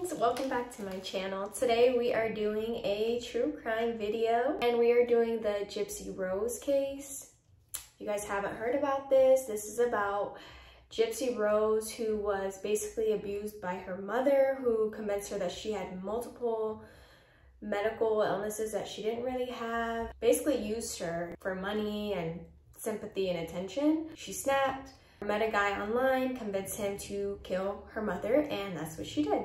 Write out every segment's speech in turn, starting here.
friends, welcome back to my channel. Today we are doing a true crime video and we are doing the Gypsy Rose case. If you guys haven't heard about this, this is about Gypsy Rose, who was basically abused by her mother, who convinced her that she had multiple medical illnesses that she didn't really have. Basically used her for money and sympathy and attention. She snapped, met a guy online, convinced him to kill her mother, and that's what she did.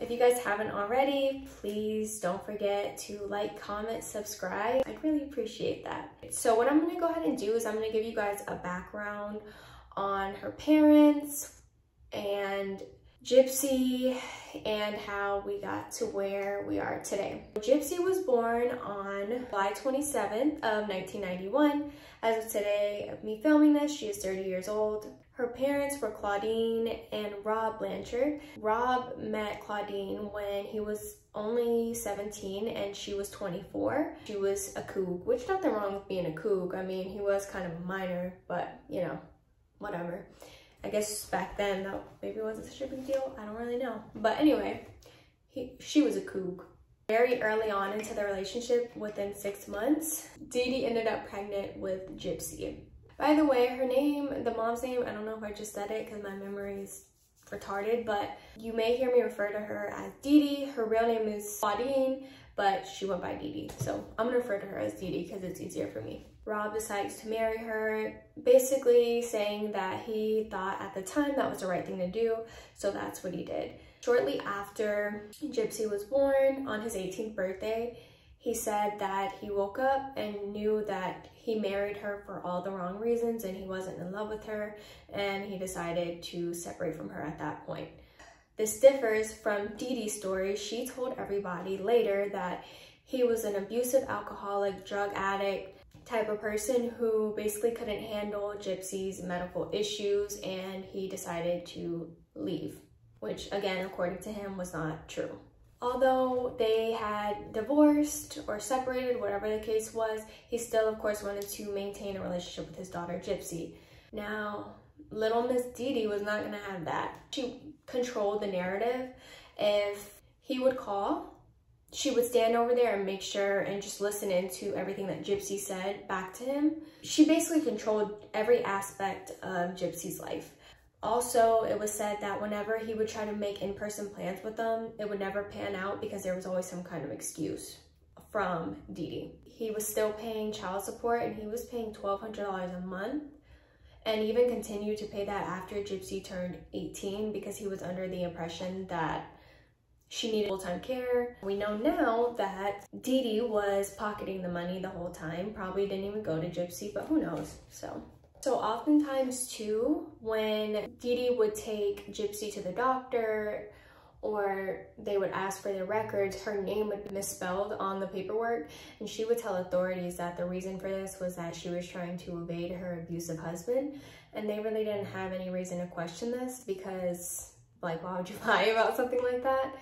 If you guys haven't already, please don't forget to like, comment, subscribe. I'd really appreciate that. So what I'm gonna go ahead and do is I'm gonna give you guys a background on her parents and Gypsy and how we got to where we are today. Gypsy was born on July 27th of 1991. As of today of me filming this, she is 30 years old. Her parents were Claudine and Rob Blanchard. Rob met Claudine when he was only 17 and she was 24. She was a kook, which nothing wrong with being a kook. I mean, he was kind of a minor, but you know, whatever. I guess back then that maybe wasn't such a big deal. I don't really know. But anyway, she was a kook. Very early on into the relationship, within 6 months, Dee Dee ended up pregnant with Gypsy. By the way, her name, the mom's name, I don't know if I just said it because my memory is retarded, but you may hear me refer to her as Dee Dee. Her real name is Claudine, but she went by Dee Dee. So I'm gonna refer to her as Dee Dee because it's easier for me. Rob decides to marry her, basically saying that he thought at the time that was the right thing to do, so that's what he did. Shortly after Gypsy was born, on his 18th birthday, he said that he woke up and knew that he married her for all the wrong reasons and he wasn't in love with her, and he decided to separate from her at that point. This differs from Dee Dee's story. She told everybody later that he was an abusive alcoholic, drug addict type of person who basically couldn't handle Gypsy's medical issues, and he decided to leave, which again, according to him, was not true. Although they had divorced or separated, whatever the case was, he still, of course, wanted to maintain a relationship with his daughter, Gypsy. Now, little Miss Dee Dee was not gonna have that. She controlled the narrative. If he would call, she would stand over there and make sure and just listen into everything that Gypsy said back to him. She basically controlled every aspect of Gypsy's life. Also, it was said that whenever he would try to make in-person plans with them, it would never pan out because there was always some kind of excuse from Dee Dee. He was still paying child support, and he was paying $1,200 a month, and even continued to pay that after Gypsy turned 18 because he was under the impression that she needed full-time care. We know now that Dee Dee was pocketing the money the whole time, probably didn't even go to Gypsy, but who knows, So oftentimes too, when Dee Dee would take Gypsy to the doctor or they would ask for the records, her name would be misspelled on the paperwork, and she would tell authorities that the reason for this was that she was trying to evade her abusive husband, and they really didn't have any reason to question this because, like, why would you lie about something like that?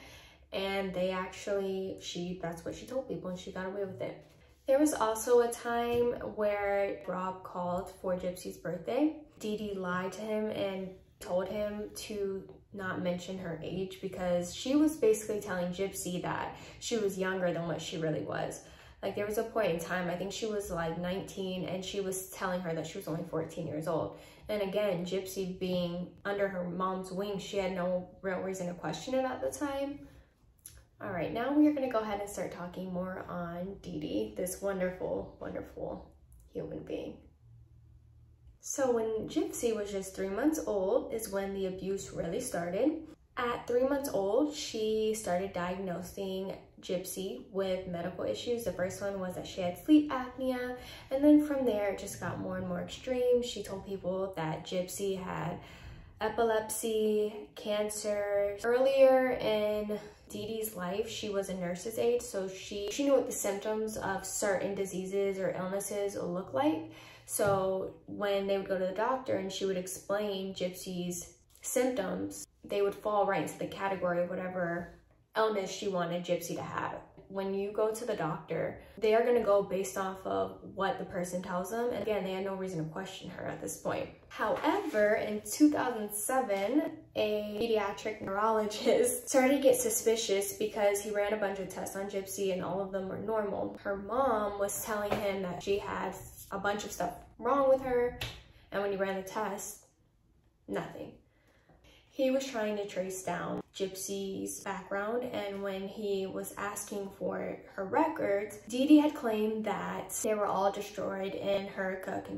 And they actually, that's what she told people, and she got away with it. There was also a time where Rob called for Gypsy's birthday. Dee Dee lied to him and told him to not mention her age because she was basically telling Gypsy that she was younger than what she really was. Like, there was a point in time, I think she was like 19, and she was telling her that she was only 14 years old. And again, Gypsy being under her mom's wing, she had no real reason to question it at the time. All right, now we are gonna go ahead and start talking more on Dee Dee, this wonderful, wonderful human being. So when Gypsy was just 3 months old is when the abuse really started. At 3 months old, she started diagnosing Gypsy with medical issues. The first one was that she had sleep apnea, and then from there, it just got more and more extreme. She told people that Gypsy had epilepsy, cancer. Earlier in Dee Dee's life, she was a nurse's aide, so she knew what the symptoms of certain diseases or illnesses look like. So when they would go to the doctor and she would explain Gypsy's symptoms, they would fall right into the category of whatever illness she wanted Gypsy to have. when you go to the doctor, they are gonna go based off of what the person tells them. And again, they had no reason to question her at this point. However, in 2007, a pediatric neurologist started to get suspicious because he ran a bunch of tests on Gypsy and all of them were normal. Her mom was telling him that she had a bunch of stuff wrong with her, and when he ran the test, nothing. He was trying to trace down Gypsy's background, and when he was asking for her records, Dee Dee had claimed that they were all destroyed in Hurricane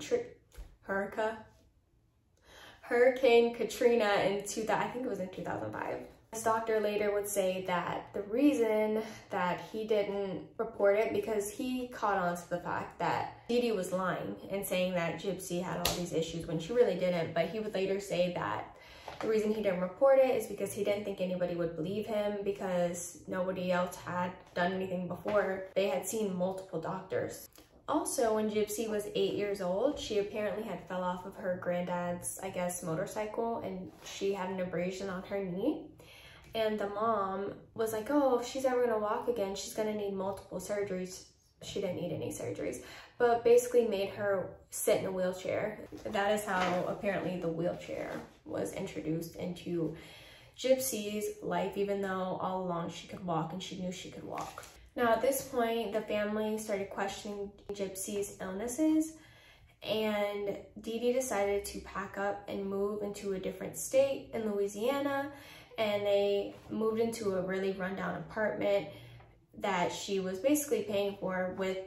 Katrina in 2005. This doctor later would say that the reason that he didn't report it because he caught on to the fact that Dee Dee was lying and saying that Gypsy had all these issues when she really didn't, but he would later say that the reason he didn't report it is because he didn't think anybody would believe him because nobody else had done anything before. They had seen multiple doctors. Also, when Gypsy was 8 years old, she apparently had fell off of her granddad's, I guess, motorcycle, and she had an abrasion on her knee. And the mom was like, oh, if she's ever gonna walk again, she's gonna need multiple surgeries. She didn't need any surgeries, but basically made her sit in a wheelchair. That is how apparently the wheelchair was introduced into Gypsy's life, even though all along she could walk and she knew she could walk. Now at this point, the family started questioning Gypsy's illnesses, and Dee Dee decided to pack up and move into a different state in Louisiana, and they moved into a really rundown apartment that she was basically paying for with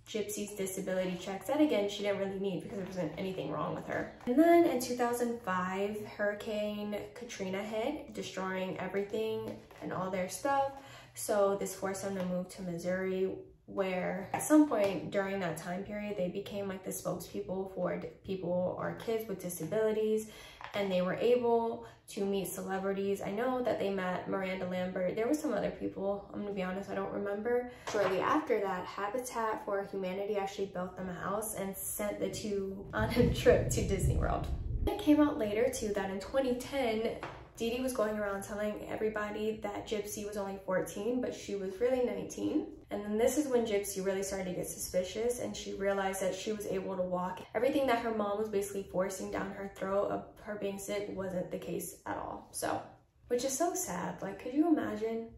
Gypsy's disability checks that again she didn't really need because there wasn't anything wrong with her. And then in 2005, Hurricane Katrina hit, destroying everything and all their stuff. So this forced them to move to Missouri, where at some point during that time period they became like the spokespeople for people or kids with disabilities, and they were able to meet celebrities. I know that they met Miranda Lambert. There were some other people, I'm gonna be honest, I don't remember. Shortly after that, Habitat for Humanity actually built them a house and sent the two on a trip to Disney World. It came out later too that in 2010, Dee Dee was going around telling everybody that Gypsy was only 14, but she was really 19. And then this is when Gypsy really started to get suspicious, and she realized that she was able to walk. Everything that her mom was basically forcing down her throat of her being sick wasn't the case at all. So, which is so sad. Like, could you imagine?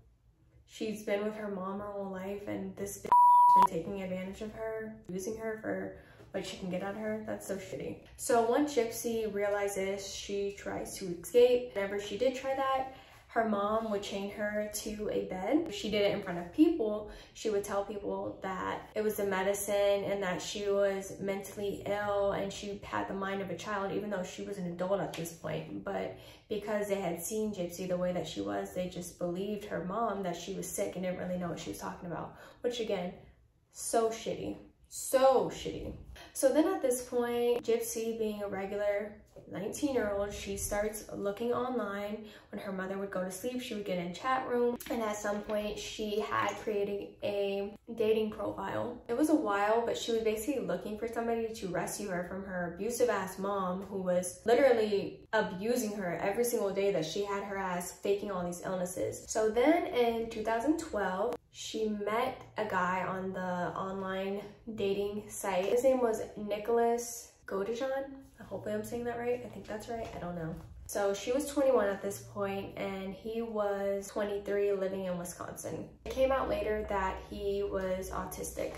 She's been with her mom her whole life, and this bitch has been taking advantage of her, using her for what she can get out of her. That's so shitty. So once Gypsy realizes, she tries to escape. Whenever she did try that, her mom would chain her to a bed. She did it in front of people. She would tell people that it was the medicine and that she was mentally ill and she had the mind of a child, even though she was an adult at this point. But because they had seen Gypsy the way that she was, they just believed her mom that she was sick and didn't really know what she was talking about, which again, so shitty. So shitty. So then at this point, Gypsy, being a regular 19-year-old, she starts looking online. When her mother would go to sleep, she would get in chat room, and at some point she had created a dating profile. It was a while, but she was basically looking for somebody to rescue her from her abusive ass mom, who was literally abusing her every single day that she had her ass faking all these illnesses. So then in 2012, she met a guy on the online dating site. His name was Nicholas Godejan. Hopefully I'm saying that right. I think that's right. I don't know. So she was 21 at this point, and he was 23, living in Wisconsin. It came out later that he was autistic.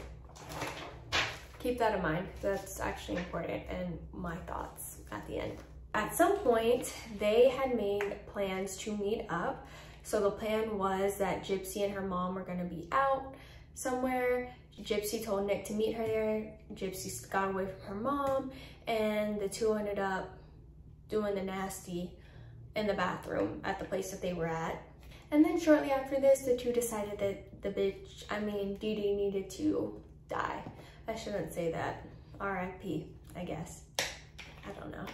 Keep that in mind. That's actually important, and my thoughts at the end. At some point, they had made plans to meet up. So the plan was that Gypsy and her mom were gonna be out somewhere. Gypsy told Nick to meet her there. Gypsy got away from her mom, and the two ended up doing the nasty in the bathroom at the place that they were at. And then shortly after this, the two decided that Dee Dee needed to die. I shouldn't say that. R.I.P., I guess. I don't know.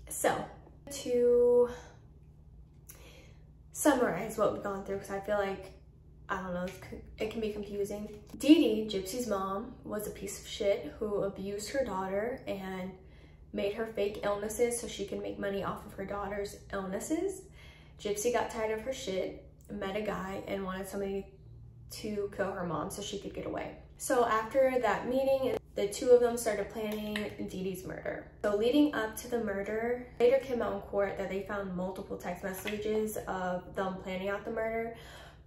So, to summarize what we've gone through, because I feel like, I don't know, it can be confusing. Dee Dee, Gypsy's mom, was a piece of shit who abused her daughter and made her fake illnesses so she could make money off of her daughter's illnesses. Gypsy got tired of her shit, met a guy, and wanted somebody to kill her mom so she could get away. So after that meeting, the two of them started planning Dee Dee's murder. So leading up to the murder, later came out in court that they found multiple text messages of them planning out the murder,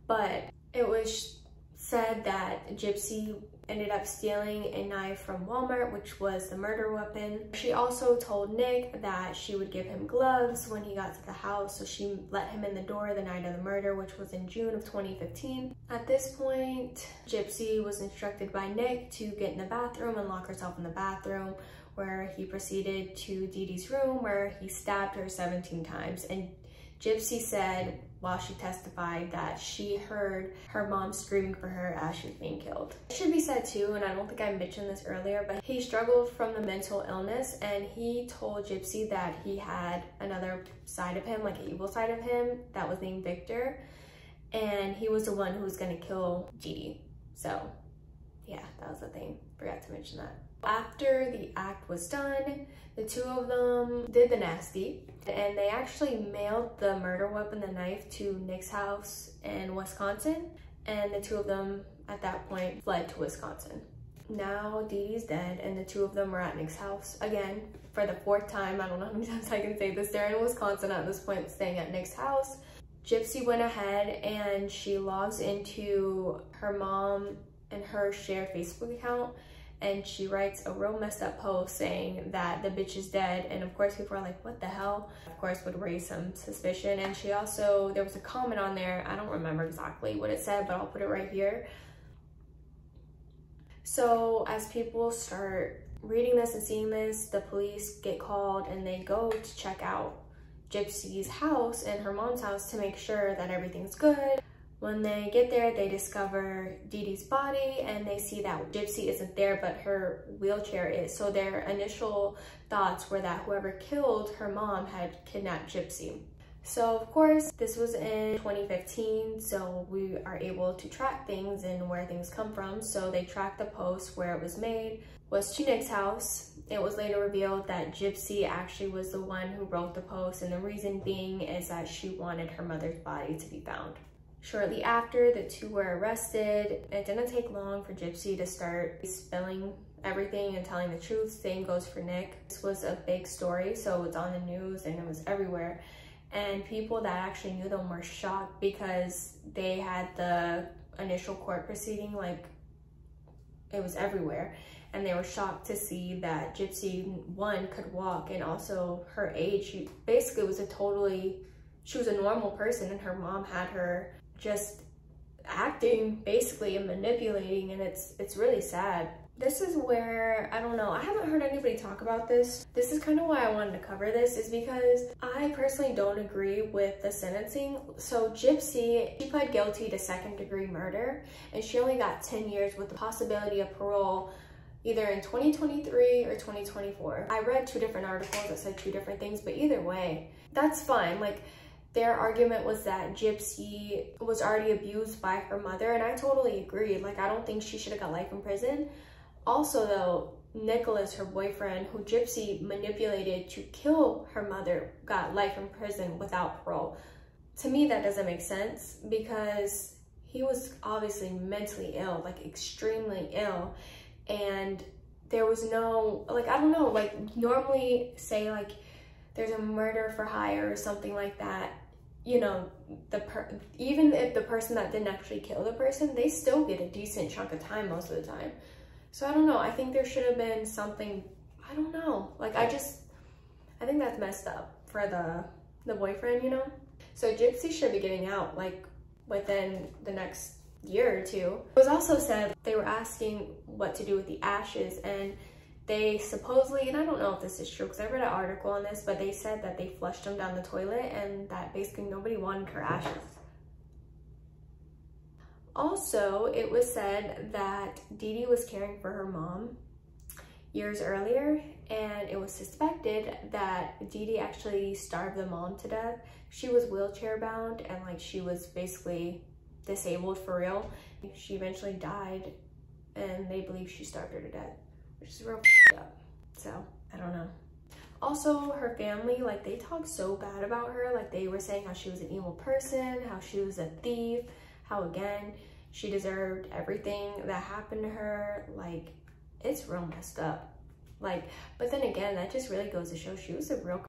but it was said that Gypsy ended up stealing a knife from Walmart, which was the murder weapon. She also told Nick that she would give him gloves when he got to the house, so she let him in the door the night of the murder, which was in June of 2015. At this point, Gypsy was instructed by Nick to get in the bathroom and lock herself in the bathroom, where he proceeded to Dee Dee's room where he stabbed her 17 times. And Gypsy said while she testified that she heard her mom screaming for her as she was being killed. It should be said too, and I don't think I mentioned this earlier, but he struggled from the mental illness, and he told Gypsy that he had another side of him, like an evil side of him, that was named Victor, and he was the one who was gonna kill Dee Dee. So yeah, that was the thing. Forgot to mention that. After the act was done, the two of them did the nasty, and they actually mailed the murder weapon, the knife, to Nick's house in Wisconsin, and the two of them at that point fled to Wisconsin. Now Dee Dee's dead, and the two of them were at Nick's house again for the 4th time. I don't know how many times I can say this. They're in Wisconsin at this point, staying at Nick's house. Gypsy went ahead and she logs into her mom and her shared Facebook account, and she writes a real messed up post saying that the bitch is dead. And of course people are like, what the hell? Of course would raise some suspicion. And she also, there was a comment on there, I don't remember exactly what it said, but I'll put it right here. So as people start reading this and seeing this, the police get called and they go to check out Gypsy's house and her mom's house to make sure that everything's good. When they get there, they discover Dee Dee's body, and they see that Gypsy isn't there, but her wheelchair is. So their initial thoughts were that whoever killed her mom had kidnapped Gypsy. So of course, this was in 2015, so we are able to track things and where things come from. So they tracked the post where it was made, was to Nick's house. It was later revealed that Gypsy actually was the one who wrote the post, and the reason being is that she wanted her mother's body to be found. Shortly after, the two were arrested. It didn't take long for Gypsy to start spilling everything and telling the truth. Same goes for Nick. This was a big story, so it was on the news and it was everywhere. And people that actually knew them were shocked because they had the initial court proceeding, like it was everywhere. And they were shocked to see that Gypsy, one, could walk, and also her age. She basically was she was a normal person, and her mom had her just acting basically and manipulating, and it's really sad. This is where, I don't know, I haven't heard anybody talk about this. This is kind of why I wanted to cover this, is because I personally don't agree with the sentencing. So Gypsy, she pled guilty to 2nd-degree murder, and she only got 10 years with the possibility of parole either in 2023 or 2024. I read 2 different articles that said 2 different things, but either way, that's fine. Like, their argument was that Gypsy was already abused by her mother, and I totally agree. Like, I don't think she should have got life in prison. Also though, Nicholas, her boyfriend, who Gypsy manipulated to kill her mother, got life in prison without parole. To me, that doesn't make sense, because he was obviously mentally ill, like extremely ill. And there was no, like, I don't know, like normally say like there's a murder for hire or something like that, you know, even if the person that didn't actually kill the person, they still get a decent chunk of time most of the time. So I don't know, I think there should have been something, I don't know, like I think that's messed up for the boyfriend, you know? So Gypsy should be getting out like within the next year or 2. It was also said they were asking what to do with the ashes, and they supposedly, and I don't know if this is true because I read an article on this, but they said that they flushed them down the toilet and that basically nobody wanted her ashes. Also, it was said that Dee Dee was caring for her mom years earlier, and it was suspected that Dee Dee actually starved the mom to death. She was wheelchair bound, and like she was basically disabled for real. She eventually died, and they believe she starved her to death, which is real up. So I don't know. Also, her family, like, they talked so bad about her. Like, they were saying how she was an evil person, how she was a thief, how, again, she deserved everything that happened to her. Like, it's real messed up. Like, but then again, that just really goes to show she was a real,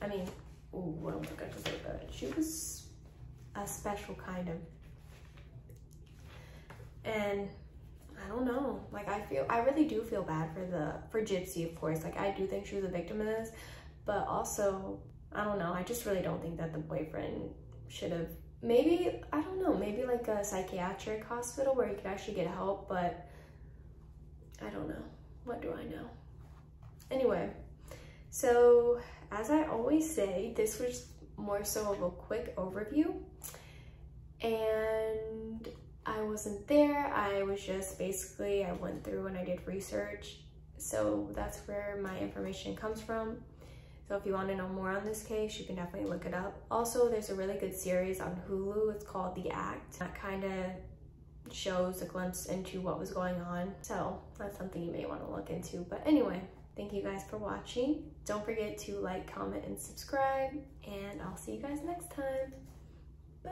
I mean, ooh, I don't think I can say that. She was a special kind of, and I don't know, like, I really do feel bad for Gypsy, of course. Like, I do think she was a victim of this, but also, I don't know, I just really don't think that the boyfriend should have, maybe, I don't know, maybe like a psychiatric hospital where he could actually get help, but I don't know. What do I know? Anyway, so as I always say, this was more so of a quick overview, and I wasn't there. I was just basically, I went through and I did research, so that's where my information comes from. So if you want to know more on this case, you can definitely look it up. Also, there's a really good series on Hulu. It's called The Act. That kind of shows a glimpse into what was going on, so that's something you may want to look into. But anyway, thank you guys for watching. Don't forget to like, comment, and subscribe, and I'll see you guys next time. Bye.